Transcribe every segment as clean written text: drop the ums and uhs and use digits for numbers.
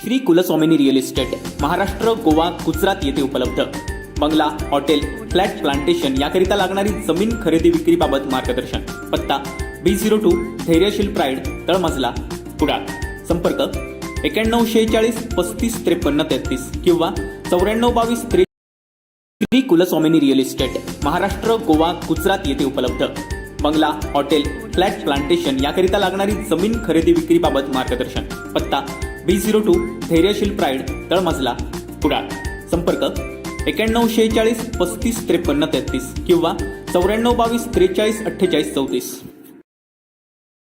Shri कुलस्वामिनी real estate Maharashtra, Goa, Gujarat येथे उपलब्ध. बंगला, हॉटेल, फ्लॅट, प्लांटेशन याकरिता लागणारी जमीन खरेदी विक्रीबाबत मार्गदर्शन. पत्ता B02 धैर्यशील प्राईड, तळमजला, कुडाळ. संपर्क 9146 35 53 33 किंवा 9422 23. श्री कुलस्वामिनी रिअल इस्टेट महाराष्ट्र, गोवा, गुजरात येथे उपलब्ध. बंगला, हॉटेल, फ्लॅट, प्लांटेशन याकरिता लागणारी जमीन खरेदी विक्रीबाबत मार्गदर्शन. पत्ता B02 धैर्यशील प्राईड, तळमजला, कुडाळ. संपर्क 9146 35 53 33 किंवा 9422 43 48 34.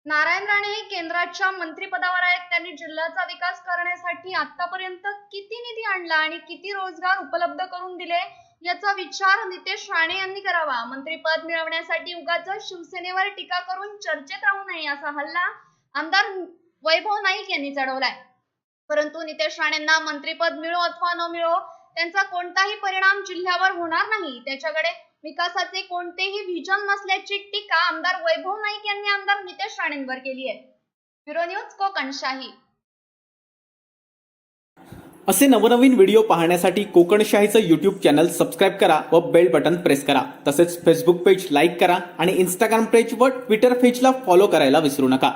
नारायण राणे हे केंद्राच्या मंत्रिपदावर आहेत. त्यांनी जिल्ह्याचा विकास करण्यासाठी आतापर्यंत किती निधी आणला आणि किती रोजगार उपलब्ध करून दिले याचा विचार नितेश राणे यांनी करावा. मंत्रिपद मिळवण्यासाठी उगाच शिवसेनेवर टीका करून चर्चेत राहू नये असा हल्ला आमदार वैभव नाईक यांनी चढवलाय. परंतु नितेश राणेंना मंत्रिपद मिळो अथवा न मिळो त्यांचा कोणताही परिणाम जिल्ह्यावर होणार नाही. त्याच्याकडे विकासाचे कोणतेही व्हिजन नसल्याची टीका आमदार वैभव नाईक यांनी आमदार नितेश राणेंवर केली आहे. Bureau news Kokanshahi. असे नवनवीन व्हिडिओ पाहण्यासाठी कोकणशाहीचं YouTube चॅनल सबस्क्राईब करा व बेल बटन प्रेस करा. तसेच फेसबुक पेज लाईक करा आणि इंस्टाग्राम पेज व ट्विटर पेजला फॉलो करायला विसरू नका.